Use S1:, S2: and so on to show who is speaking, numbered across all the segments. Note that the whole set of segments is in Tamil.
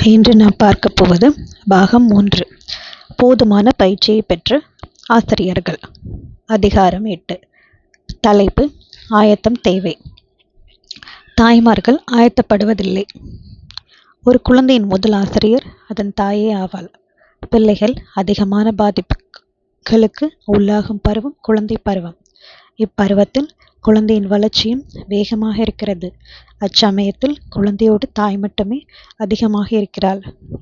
S1: இன்று நாம் பார்க்க போவது பாகம் 3, போதுமான பயிற்சியை பெற்ற ஆசிரியர்கள். அதிகாரம் 8. தலைப்பு: ஆயத்தம் தேவை. தாய்மார்கள் ஆயத்தப்படுவதில்லை. ஒரு குழந்தையின் முதல் ஆசிரியர் அதன் தாயே ஆவாள். பிள்ளைகள் அதிகமான பாதிப்புகளுக்கு உள்ளாகும் பருவம் குழந்தை பருவம். இப்பருவத்தில் குழந்தையின் வளர்ச்சியும் வேகமாக இருக்கிறது. அச்சமயத்தில் குழந்தையோடு தாய் மட்டுமே அதிகமாக இருக்கிறாள்.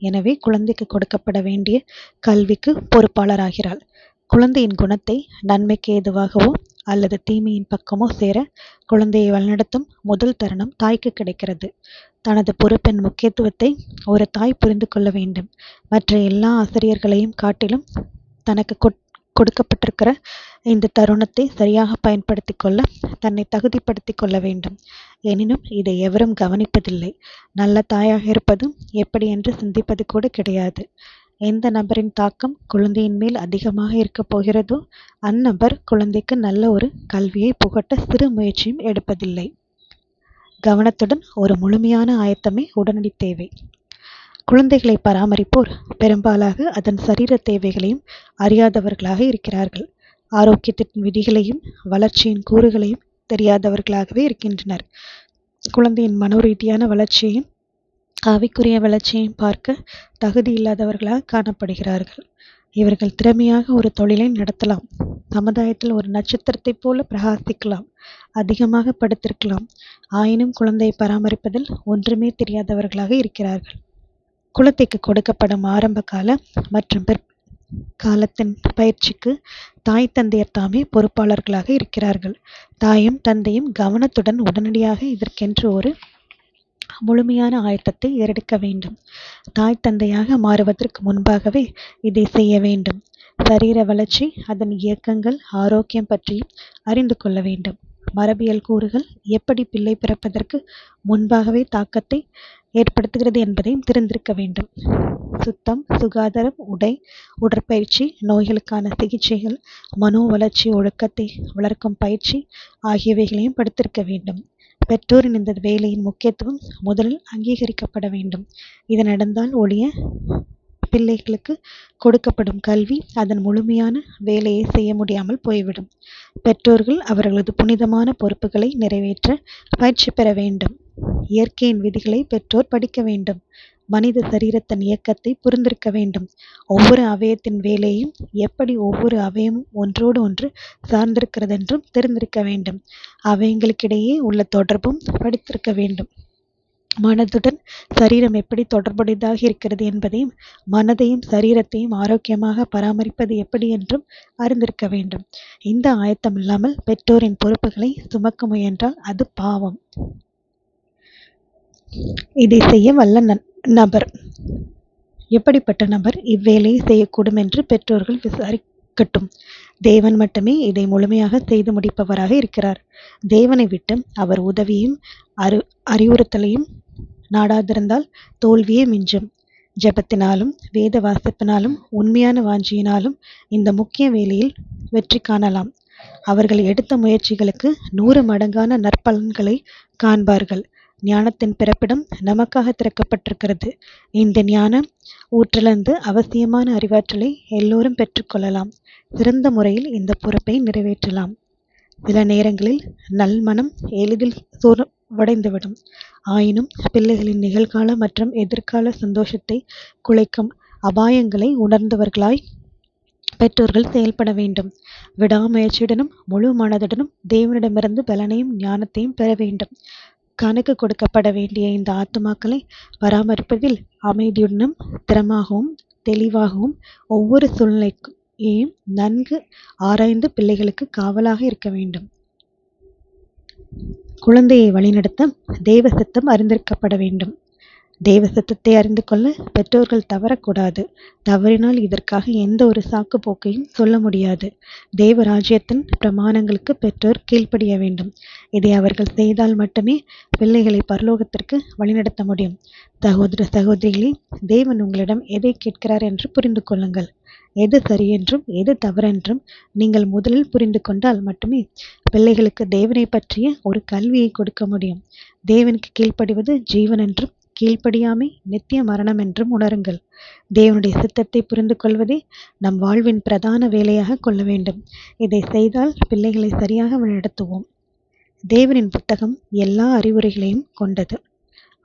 S1: எனவே குழந்தைக்கு கொடுக்கப்பட வேண்டிய கல்விக்கு பொறுப்பாளராகிறாள். குழந்தையின் குணத்தை நன்மைக்கு ஏதுவாகவோ அல்லது தீமையின் பக்கமோ சேர குழந்தையை வழிநடத்தும் முதல் தருணம் தாய்க்கு கிடைக்கிறது. தனது பொறுப்பின் முக்கியத்துவத்தை ஒரு தாய் புரிந்து கொள்ள வேண்டும். மற்ற எல்லா ஆசிரியர்களையும் காட்டிலும் தனக்கு கொடுக்கப்பட்டிருக்கிற இந்த தருணத்தை சரியாக பயன்படுத்தி கொள்ள தன்னை தகுதிப்படுத்தி கொள்ள வேண்டும். எனினும் இதை எவரும் கவனிப்பதில்லை. நல்ல தாயாக இருப்பது எப்படி என்று சிந்திப்பது கூட கிடையாது. எந்த நபரின் தாக்கம் குழந்தையின் மேல் அதிகமாக இருக்கப் போகிறதோ அந்நபர் குழந்தைக்கு நல்ல ஒரு கல்வியை புகட்ட சிறு முயற்சியும் எடுப்பதில்லை. கவனத்துடன் ஒரு முழுமையான ஆயத்தமே உடனடி தேவை. குழந்தைகளை பராமரிப்போர் பெரும்பாலாக அதன் சரீர தேவைகளையும் அறியாதவர்களாக இருக்கிறார்கள். ஆரோக்கியத்தின் விதிகளையும் வளர்ச்சியின் கூறுகளையும் தெரியாதவர்களாகவே இருக்கின்றனர். குழந்தையின் மனோரீதியான வளர்ச்சியையும் ஆவிக்குரிய வளர்ச்சியையும் பார்க்க தகுதி இல்லாதவர்களாக காணப்படுகிறார்கள். இவர்கள் திறமையாக ஒரு தொழிலை நடத்தலாம், சமுதாயத்தில் ஒரு நட்சத்திரத்தைப் போல பிரகாசிக்கலாம், அதிகமாக படித்திருக்கலாம். ஆயினும் குழந்தையை பராமரிப்பதில் ஒன்றுமே தெரியாதவர்களாக இருக்கிறார்கள். குழந்தைக்கு கொடுக்கப்படும் ஆரம்ப கால மற்றும் பிற்காலத்தின் பயிற்சிக்கு தாய் தந்தையர் தாமே பொறுப்பாளர்களாக இருக்கிறார்கள். தாயும் தந்தையும் கவனத்துடன் உடனடியாக இதற்கென்று ஒரு முழுமையான ஆயத்தத்தை ஏறெடுக்க வேண்டும். தாய் தந்தையாக மாறுவதற்கு முன்பாகவே இதை செய்ய வேண்டும். சரீர வளர்ச்சி, அதன் இயக்கங்கள், ஆரோக்கியம் பற்றியும் அறிந்து கொள்ள வேண்டும். மரபியல் கூறுகள் எப்படி பிள்ளை பிறப்பதற்கு முன்பாகவே தாக்கத்தை ஏற்படுத்துகிறது என்பதையும் தெரிந்திருக்க வேண்டும். சுத்தம், சுகாதாரம், உடை, உடற்பயிற்சி, நோய்களுக்கான சிகிச்சைகள், மனோ வளர்ச்சி, ஒழுக்கத்தை வளர்க்கும் பயிற்சி ஆகியவைகளையும் படித்திருக்க வேண்டும். பெற்றோரின் இந்த வேலையின் முக்கியத்துவம் முதலில் அங்கீகரிக்கப்பட வேண்டும். இது நடந்தால் ஒழிய பிள்ளைகளுக்கு கொடுக்கப்படும் கல்வி அதன் முழுமையான வேலையை செய்ய முடியாமல் போய்விடும். பெற்றோர்கள் அவர்களது புனிதமான பொறுப்புகளை நிறைவேற்ற பயிற்சி பெற வேண்டும். இயற்கையின் விதிகளை பெற்றோர் படிக்க வேண்டும். மனித சரீரத்தின் இயக்கத்தை புரிந்திருக்க வேண்டும். ஒவ்வொரு அவயத்தின் வேலையும் எப்படி ஒவ்வொரு அவயமும் ஒன்றோடு ஒன்று சார்ந்திருக்கிறது என்றும் தெரிந்திருக்க வேண்டும். அவயங்களுக்கிடையே உள்ள தொடர்பும் படித்திருக்க வேண்டும். மனதுடன் சரீரம் எப்படி தொடர்புடையதாக இருக்கிறது என்பதையும் மனதையும் சரீரத்தையும் ஆரோக்கியமாக பராமரிப்பது எப்படி என்றும் அறிந்திருக்க வேண்டும். இந்த ஆயத்தம் இல்லாமல் பெற்றோரின் பொறுப்புகளை சுமக்க முயன்றால் அது பாவம். இதை செய்ய வல்ல நபர், எப்படிப்பட்ட நபர் இவ்வேலையை செய்யக்கூடும் என்று பெற்றோர்கள் விசாரிக்கட்டும். தேவன் மட்டுமே இதை முழுமையாக செய்து முடிப்பவராக இருக்கிறார். தேவனை விட்டு அவர் உதவியும் அறிவுறுத்தலையும் நாடாதிருந்தால் தோல்வியே மிஞ்சும். ஜெபத்தினாலும் வேத வாசிப்பினாலும் உண்மையான வாஞ்சியினாலும் இந்த முக்கிய வேலையில் வெற்றி காணலாம். அவர்கள் எடுத்த முயற்சிகளுக்கு 100 மடங்கான நற்பலன்களை காண்பார்கள். ஞானத்தின் பிறப்பிடம் நமக்காக திறக்கப்பட்டிருக்கிறது. இந்த ஞான ஊற்றிலிருந்து அவசியமான அறிவாற்றலை எல்லோரும் பெற்றுக்கொள்ளலாம். சிறந்த முறையில் இந்த பொறுப்பை நிறைவேற்றலாம். சில நேரங்களில் நல்மனம் எளிதில் சோர்வடைந்துவிடும். ஆயினும் பிள்ளைகளின் நிகழ்கால மற்றும் எதிர்கால சந்தோஷத்தை குலைக்கும் அபாயங்களை உணர்ந்தவர்களாய் பெற்றோர்கள் செயல்பட வேண்டும். விடாமுயற்சியுடனும் முழு மனதுடனும் தேவனிடமிருந்து பலனையும் ஞானத்தையும் பெற வேண்டும். கணக்கு கொடுக்கப்பட வேண்டிய இந்த ஆத்துமாக்களை பராமரிப்பதில் அமைதியுடனும் திறமாகவும் தெளிவாகவும் ஒவ்வொரு சூழ்நிலையையும் நன்கு ஆராய்ந்து பிள்ளைகளுக்கு காவலாக இருக்க வேண்டும். குழந்தையை வழிநடத்த தேவ சித்தம் அறிந்திருக்கப்பட வேண்டும். தேவ சித்தத்தை அறிந்து கொள்ள பெற்றோர்கள் தவறக்கூடாது. தவறினால் இதற்காக எந்த ஒரு சாக்கு போக்கையும் சொல்ல முடியாது. தேவ ராஜ்யத்தின் பிரமாணங்களுக்கு பெற்றோர் கீழ்ப்படிய வேண்டும். இதை அவர்கள் செய்தால் மட்டுமே பிள்ளைகளை பரலோகத்திற்கு வழிநடத்த முடியும். சகோதர சகோதரிகளே, தேவன் உங்களிடம் எதை கேட்கிறார் என்று புரிந்து கொள்ளுங்கள். எது சரியென்றும் எது தவறென்றும் நீங்கள் முதலில் புரிந்து கொண்டால் மட்டுமே பிள்ளைகளுக்கு தேவனை பற்றிய ஒரு கல்வியை கொடுக்க முடியும். தேவனுக்கு கீழ்ப்படிவது ஜீவன் என்றும் கீழ்ப்படியாமை நித்திய மரணம் என்றும் உணருங்கள். தேவனுடைய சித்தத்தை புரிந்து கொள்வதே நம் வாழ்வின் பிரதான வேலையாக கொள்ள வேண்டும். இதை செய்தால் பிள்ளைகளை சரியாக வழிநடத்துவோம். தேவனின் புத்தகம் எல்லா அறிவுரைகளையும் கொண்டது.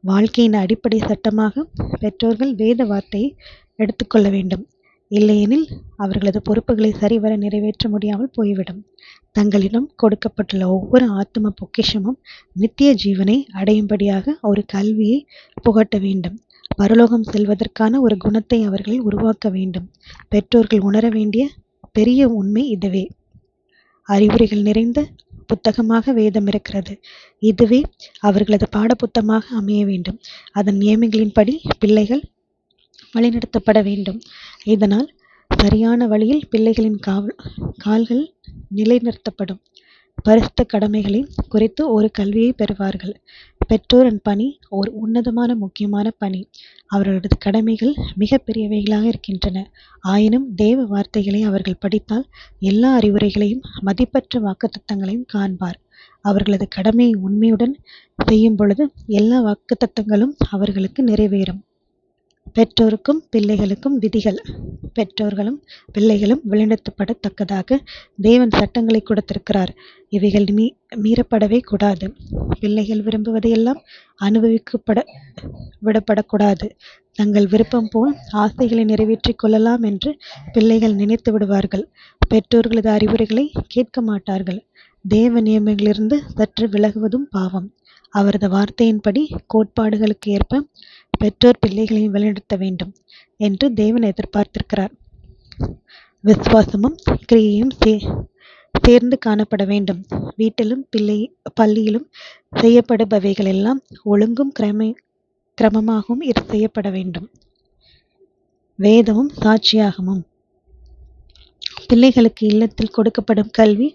S1: வாழ்க்கையின் அடிப்படை சட்டமாக பெற்றோர்கள் வேத வார்த்தையை எடுத்துக்கொள்ள வேண்டும். இல்லையெனில் அவர்களது பொறுப்புகளை சரிவர நிறைவேற்ற முடியாமல் போய்விடும். தங்களிடம் கொடுக்கப்பட்டுள்ள ஒவ்வொரு ஆத்தும பொக்கிஷமும் நித்திய ஜீவனை அடையும்படியாக ஒரு கல்வியை புகட்ட வேண்டும். பரலோகம் செல்வதற்கான ஒரு குணத்தை அவர்கள் உருவாக்க வேண்டும். பெற்றோர்கள் உணர வேண்டிய பெரிய உண்மை இதுவே. அறிவுரைகள் நிறைந்த புத்தகமாக வேதம் இருக்கிறது. இதுவே அவர்களது பாடப்புத்தகமாக அமைய வேண்டும். அதன் நியமங்களின்படி பிள்ளைகள் வழிநடத்தப்பட வேண்டும். இதனால் சரியான வழியில் பிள்ளைகளின் கால்கள் நிலைநிறுத்தப்படும். பரிசுத்த கடமைகளை குறித்து ஒரு கல்வியை பெறுவார்கள். பெற்றோரின் பணி ஒரு உன்னதமான முக்கியமான பணி. அவர்களது கடமைகள் மிக பெரியவைகளாக இருக்கின்றன. ஆயினும் தேவ வார்த்தைகளை அவர்கள் படித்தால் எல்லா அறிவுரைகளையும் மதிப்பற்ற வாக்குத்தத்தங்களையும் காண்பார். அவர்களது கடமையை உண்மையுடன் செய்யும் பொழுது எல்லா வாக்குத்தத்தங்களும் அவர்களுக்கு நிறைவேறும். பெற்றோருக்கும் பிள்ளைகளுக்கும் விதிகள். பெற்றோர்களும் பிள்ளைகளும் வழிநடத்தப்படத்தக்கதாக தேவன் சட்டங்களை கொடுத்திருக்கிறார். இவைகள் மீறப்படவே கூடாது. பிள்ளைகள் விரும்புவதையெல்லாம் அனுபவிக்கப்பட விடப்படக்கூடாது. தங்கள் விருப்பம் போல் ஆசைகளை நிறைவேற்றிக் கொள்ளலாம் என்று பிள்ளைகள் நினைத்து விடுவார்கள். பெற்றோர்களது அறிவுரைகளை கேட்க மாட்டார்கள். தேவ நியமங்களிலிருந்து சற்று விலகுவதும் பாவம். அவரது வார்த்தையின்படி கோட்பாடுகளுக்கு ஏற்ப பெற்றோர் பிள்ளைகளையும் வழிநடத்த வேண்டும் என்று தேவன் எதிர்பார்த்திருக்கிறார். விசுவாசமும் கிரியையும் சேர்ந்து காணப்பட வேண்டும். வீட்டிலும் பள்ளியிலும் செய்யப்படுபவைகள் எல்லாம் ஒழுங்கும் கிரமமாகவும் செய்யப்பட வேண்டும். வேதமும் சாட்சியாகமும். பிள்ளைகளுக்கு இல்லத்தில் கொடுக்கப்படும் கல்வி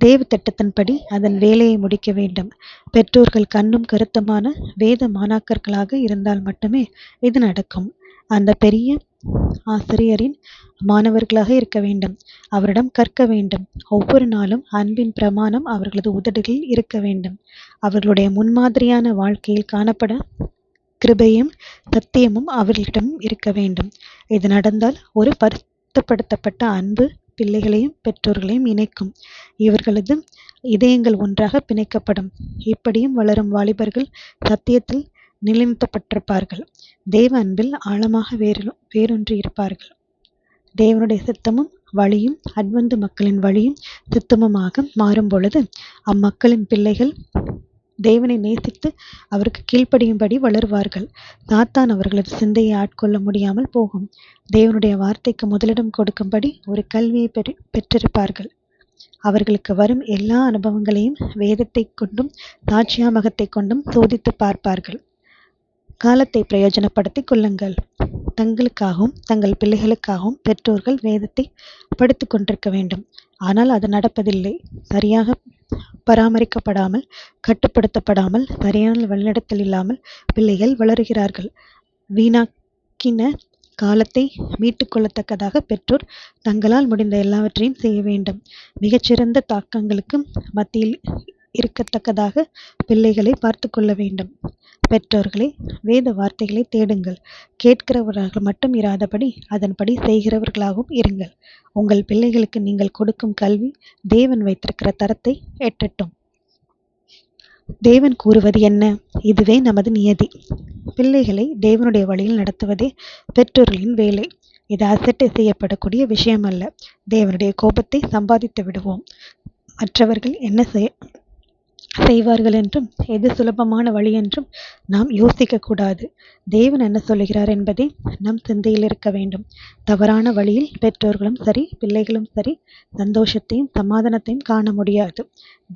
S1: தேவ திட்டத்தின்படி அதன் வேலையை முடிக்க வேண்டும். பெற்றோர்கள் கண்ணும் கருத்துமான வேத மாணாக்கர்களாக இருந்தால் மட்டுமே இது நடக்கும். அந்த பெரிய ஆசிரியரின் மாணவர்களாக இருக்க வேண்டும். அவரிடம் கற்க வேண்டும். ஒவ்வொரு நாளும் அன்பின் பிரமாணம் அவர்களது உதடுகளில் இருக்க வேண்டும். அவர்களுடைய முன்மாதிரியான வாழ்க்கையில் காணப்பட கிருபையும் சத்தியமும் அவர்களிடம் இருக்க வேண்டும். இது நடந்தால் ஒரு பரிசுத்தப்படுத்தப்பட்ட அன்பு பிள்ளைகளையும் பெற்றோர்களையும் இணைக்கும். இவர்களது இதயங்கள் ஒன்றாக பிணைக்கப்படும். இப்படியும் வளரும் வாலிபர்கள் சத்தியத்தில் நிலைநிறுத்தப்பட்டிருப்பார்கள். தேவ அன்பில் ஆழமாக வேரூன்றி இருப்பார்கள். தேவனுடைய சித்தமும் வழியும் அட்வந்து மக்களின் வழியும் சித்தமுமாக மாறும் பொழுது அம்மக்களின் பிள்ளைகள் தேவனை நேசித்து அவருக்கு கீழ்ப்படியும்படி வளருவார்கள். சாத்தான் அவர்களது சிந்தையை ஆட்கொள்ள முடியாமல் போகும். தேவனுடைய வார்த்தைக்கு முதலிடம் கொடுக்கும்படி ஒரு கல்வியை பெற்றிருப்பார்கள். அவர்களுக்கு வரும் எல்லா அனுபவங்களையும் வேதத்தை கொண்டும் சாட்சியாமகத்தை கொண்டும் சோதித்து பார்ப்பார்கள். காலத்தை பிரயோஜனப்படுத்திக் கொள்ளுங்கள். தங்களுக்காகவும் தங்கள் பிள்ளைகளுக்காகவும் பெற்றோர்கள் வேதத்தை படித்துக் கொண்டிருக்க வேண்டும். ஆனால் அது நடப்பதில்லை. சரியாக பராமரிக்கப்படாமல் கட்டுப்படுத்தப்படாமல் சரியான வழிநடத்தல் இல்லாமல் பிள்ளைகள் வளருகிறார்கள். வீணாக்கின காலத்தை மீட்டுக் கொள்ளத்தக்கதாக பெற்றோர் தங்களால் முடிந்த எல்லாவற்றையும் செய்ய வேண்டும். மிகச்சிறந்த தாக்கங்களுக்கு மத்தியில் இருக்கத்தக்கதாக பிள்ளைகளை பார்த்து கொள்ள வேண்டும். பெற்றோர்களே, வேத வார்த்தைகளை தேடுங்கள். கேட்கிறவர்கள் மட்டும் இராதபடி அதன்படி செய்கிறவர்களாகவும் இருங்கள். உங்கள் பிள்ளைகளுக்கு நீங்கள் கொடுக்கும் கல்வி தேவன் வைத்திருக்கிற தரத்தை எட்டட்டும். தேவன் கூறுவது என்ன? இதுவே நமது நியதி. பிள்ளைகளை தேவனுடைய வழியில் நடத்துவதே பெற்றோர்களின் வேலை. இது அசட்டை செய்யப்படக்கூடிய விஷயம் அல்ல. தேவனுடைய கோபத்தை சம்பாதித்து விடுவோம். மற்றவர்கள் என்ன செய்வார்கள் என்றும் எது சுலபமான வழி என்றும் நாம் யோசிக்க கூடாது. தேவன் என்ன சொல்லுகிறார் என்பதே நம் சிந்தையில் இருக்க வேண்டும். தவறான வழியில் பெற்றோர்களும் சரி பிள்ளைகளும் சரி சந்தோஷத்தையும் சமாதானத்தையும் காண முடியாது.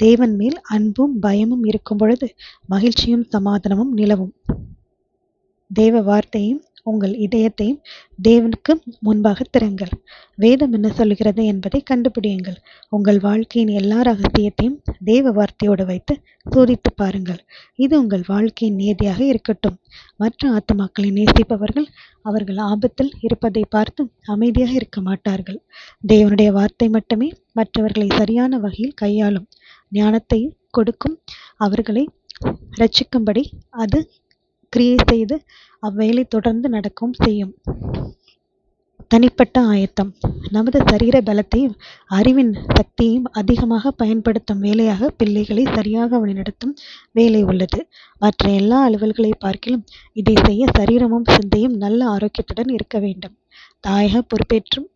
S1: தேவன் மேல் அன்பும் பயமும் இருக்கும் பொழுது மகிழ்ச்சியும் சமாதானமும் நிலவும். தேவ வார்த்தையும் உங்கள் இதயத்தையும் தேவனுக்கு முன்பாக திறங்கள். வேதம் என்ன சொல்கிறது என்பதை கண்டுபிடியுங்கள். உங்கள் வாழ்க்கையின் எல்லா ரகசியத்தையும் தேவ வார்த்தையோடு வைத்து சோதித்து பாருங்கள். இது உங்கள் வாழ்க்கையின் நியதியாக இருக்கட்டும். மற்ற ஆத்துமாக்களை நேசிப்பவர்கள் அவர்கள் ஆபத்தில் இருப்பதை பார்த்து அமைதியாக இருக்க மாட்டார்கள். தேவனுடைய வார்த்தை மட்டுமே மற்றவர்களை சரியான வகையில் கையாளும் ஞானத்தை கொடுக்கும். அவர்களை இரட்சிக்கும்படி அது கிரியை செய்து அவ்வேலை தொடர்ந்து நடக்கவும் செய்யும். தனிப்பட்ட ஆயத்தம் நமது சரீர பலத்தையும் அறிவின் சக்தியையும் அதிகமாக பயன்படுத்தும் வேலையாக பிள்ளைகளை சரியாக வழிநடத்தும் வேலை உள்ளது. மற்ற எல்லா அலுவல்களை பார்க்கிலும் இதை செய்ய சரீரமும் சிந்தையும் நல்ல ஆரோக்கியத்துடன் இருக்க வேண்டும். தாயக பொறுப்பேற்றும்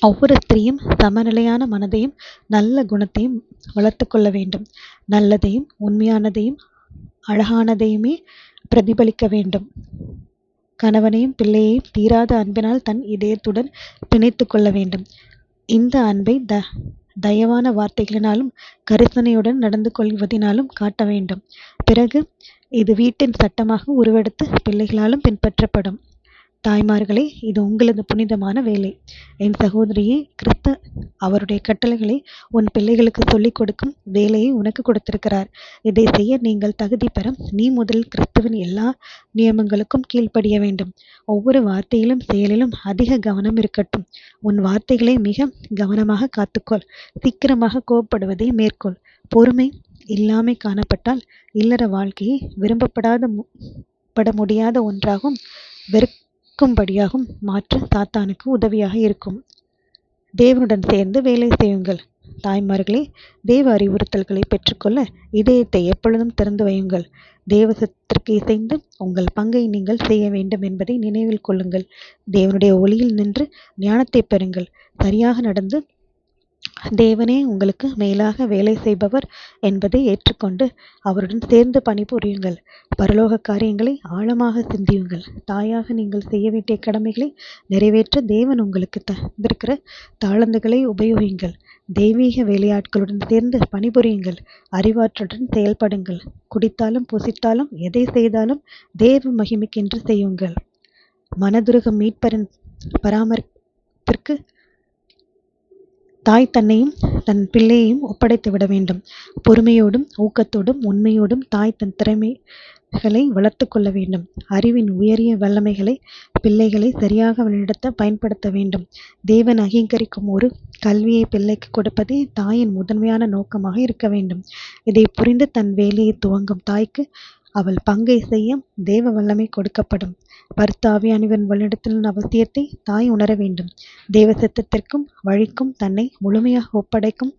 S1: ஒவ்வொரு ஸ்திரீயும் சமநிலையான மனதையும் நல்ல குணத்தையும் வளர்த்து கொள்ள வேண்டும். நல்லதையும் உண்மையானதையும் அழகானதையுமே பிரதிபலிக்க வேண்டும். கணவனையும் பிள்ளையையும் தீராத அன்பினால் தன் இதயத்துடன் பிணைத்து கொள்ள வேண்டும். இந்த அன்பை தயவான வார்த்தைகளினாலும் கரிசனையுடன் நடந்து கொள்வதினாலும் காட்ட வேண்டும். பிறகு இது வீட்டின் சட்டமாக உருவெடுத்து பிள்ளைகளாலும் பின்பற்றப்படும். தாய்மார்களே, இது உங்களது புனிதமான வேலை. என் சகோதரியே, கிறிஸ்து அவருடைய கட்டளைகளை உன் பிள்ளைகளுக்கு சொல்லிக் கொடுக்கும் வேலையை உனக்கு கொடுத்திருக்கிறார். இதை செய்ய நீங்கள் தகுதி பெற நீ முதலில் கிறிஸ்துவின் எல்லா நியமங்களுக்கும் கீழ்ப்படிய வேண்டும். ஒவ்வொரு வார்த்தையிலும் செயலிலும் அதிக கவனம் இருக்கட்டும். உன் வார்த்தைகளை மிக கவனமாக காத்துக்கொள். சீக்கிரமாக கோபப்படுவதை மேற்கொள். பொறுமை இல்லாமை காணப்பட்டால் இல்லற வாழ்க்கையை விரும்பப்பட முடியாத ஒன்றாகவும் வெறுக்கும்படியாகவும் மாற்ற சாத்தானுக்கு உதவியாக இருக்கும். தேவனுடன் சேர்ந்து வேலை செய்யுங்கள். தாய்மார்களே, தேவ அறிவுறுத்தல்களை பெற்றுக்கொள்ள இதயத்தை எப்பொழுதும் திறந்து வையுங்கள். தேவ சத்திற்கு இசைந்து உங்கள் பங்கை நீங்கள் செய்ய வேண்டும் என்பதை நினைவில் கொள்ளுங்கள். தேவனுடைய ஒளியில் நின்று ஞானத்தை பெறுங்கள். சரியாக நடந்து தேவனே உங்களுக்கு மேலாக வேலை செய்பவர் என்பதை ஏற்றுக்கொண்டு அவருடன் சேர்ந்து பணிபுரியுங்கள். பரலோக காரியங்களை ஆழமாக சிந்தியுங்கள். தாயாக நீங்கள் செய்ய வேண்டிய கடமைகளை நிறைவேற்ற தேவன் உங்களுக்கு தந்திருக்கிற தாளந்துகளை உபயோகிங்கள். தெய்வீக வேலையாட்களுடன் சேர்ந்து பணிபுரியுங்கள். அறிவாற்றலுடன் செயல்படுங்கள். குடித்தாலும் புசித்தாலும் எதை செய்தாலும் தேவ மகிமைக்கென்று செய்யுங்கள். மனதுருக மீட்பரின் பராமரிப்பிற்கு தாய் தன்னையும் தன் பிள்ளையையும் ஒப்படைத்து விட வேண்டும். பொறுமையோடும் ஊக்கத்தோடும் உண்மையோடும் தாய் தன் திறமைகளை வளர்த்து கொள்ள வேண்டும். அறிவின் உயரிய வல்லமைகளை பிள்ளைகளை சரியாக வழிநடத்த பயன்படுத்த வேண்டும். தேவன் அங்கீகரிக்கும் ஒரு கல்வியை பிள்ளைக்கு கொடுப்பதே தாயின் முதன்மையான நோக்கமாக இருக்க வேண்டும். இதை புரிந்து தன் வேலையை துவங்கும் தாய்க்கு அவள் பங்கை செய்ய தேவ வல்லமை கொடுக்கப்படும். பரிசுத்த ஆவியானவரின் வழிநடத்தலின் அவசியத்தை தாய் உணர வேண்டும். தேவ சித்தத்திற்கும் வழிக்கும் தன்னை முழுமையாக ஒப்படைக்கும்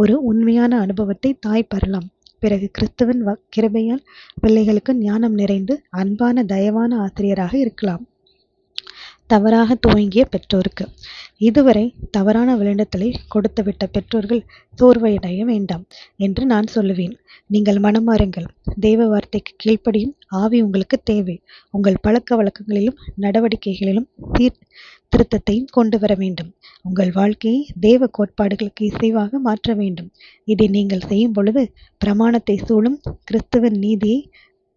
S1: ஒரு உண்மையான அனுபவத்தை தாய் பெறலாம். பிறகு கிறிஸ்துவின் கிருபையால் பிள்ளைகளுக்கு ஞானம் நிறைந்து அன்பான தயவான ஆசிரியராக இருக்கலாம். தவறாக துவங்கிய பெற்றோருக்கு இதுவரை தவறான வழிநடத்தலை கொடுத்துவிட்ட பெற்றோர்கள் சோர்வடைய வேண்டாம் என்று நான் சொல்லுவேன். நீங்கள் மனமாறுங்கள். தேவ வார்த்தைக்கு கீழ்ப்படியும் ஆவி உங்களுக்கு தேவை. உங்கள் பழக்க வழக்கங்களிலும் நடவடிக்கைகளிலும் திருத்தத்தையும் கொண்டு வர வேண்டும். உங்கள் வாழ்க்கையை தேவ கோட்பாடுகளுக்கு இசைவாக மாற்ற வேண்டும். இதை நீங்கள் செய்யும் பொழுது பிரமாணத்தை சூழும் கிறிஸ்துவின் நீதியை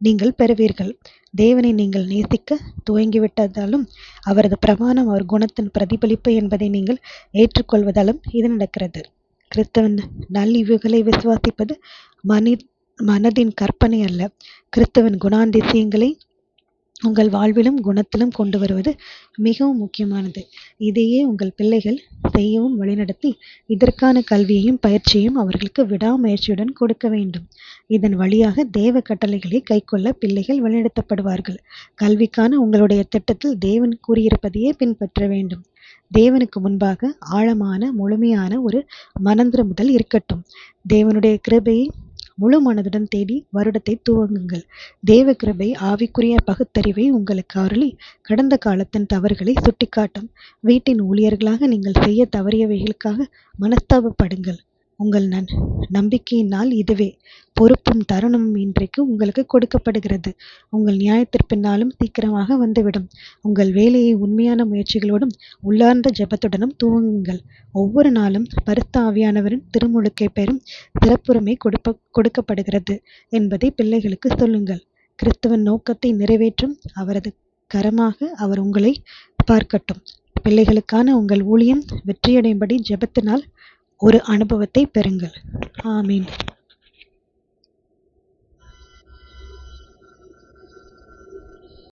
S1: நீங்கள் பெறுவீர்கள். தேவனை நீங்கள் நேசிக்க துவங்கிவிட்டதாலும் அவரது பிரமாணம் அவர் குணத்தின் பிரதிபலிப்பு என்பதை நீங்கள் ஏற்றுக்கொள்வதாலும் இது நடக்கிறது. கிறிஸ்தவன் நல்லிவுகளை விசுவாசிப்பது மனதின் கற்பனை அல்ல. கிறிஸ்தவன் குணாதிசயங்களை உங்கள் வாழ்விலும் குணத்திலும் கொண்டு வருவது மிகவும் முக்கியமானது. இதையே உங்கள் பிள்ளைகள் செய்யவும் வழிநடத்தி இதற்கான கல்வியையும் பயிற்சியையும் அவர்களுக்கு விடாமுயற்சியுடன் கொடுக்க வேண்டும். இதன் வழியாக தேவ கட்டளைகளை கைக்கொள்ள பிள்ளைகள் வழிநடத்தப்படுவார்கள். கல்விக்கான உங்களுடைய திட்டத்தில் தேவன் கூறியிருப்பதையே பின்பற்ற வேண்டும். தேவனுக்கு முன்பாக ஆழமான முழுமையான ஒரு மனந்திரும்புதல் இருக்கட்டும். தேவனுடைய கிருபையை முழு மனதுடன் தேடி வருடத்தை துவங்குங்கள். தேவ கிருபை ஆவிக்குரிய பகுத்தறிவை உங்களுக்கு அருளி கடந்த காலத்தின் தவறுகளை சுட்டிக்காட்டும். வீட்டின் ஊழியர்களாக நீங்கள் செய்ய தவறியவைகளுக்காக மனஸ்தாபப்படுங்கள். உங்கள் நம்பிக்கையின் நாள் இதுவே. பொறுப்பும் தருணமும் இன்றைக்கு உங்களுக்கு கொடுக்கப்படுகிறது. உங்கள் நியாயத்திற்பின்னாலும் சீக்கிரமாக வந்துவிடும். உங்கள் வேலையை உண்மையான முயற்சிகளோடும் உள்ளார்ந்த ஜெபத்துடனும் துவங்குங்கள். ஒவ்வொரு நாளும் பரிசுத்த ஆவியானவரின் திருமுழுக்கை பெறும் சிறப்புரிமை கொடுக்கப்படுகிறது என்பதை பிள்ளைகளுக்கு சொல்லுங்கள். கிறிஸ்துவின் நோக்கத்தை நிறைவேற்றும் அவரது கரமாக அவர் உங்களை பார்க்கட்டும். பிள்ளைகளுக்கான உங்கள் ஊழியம் வெற்றியடையும்படி ஜெபத்தினால் ஒரு அனுபவத்தை பெறுங்கள். ஆமீன்.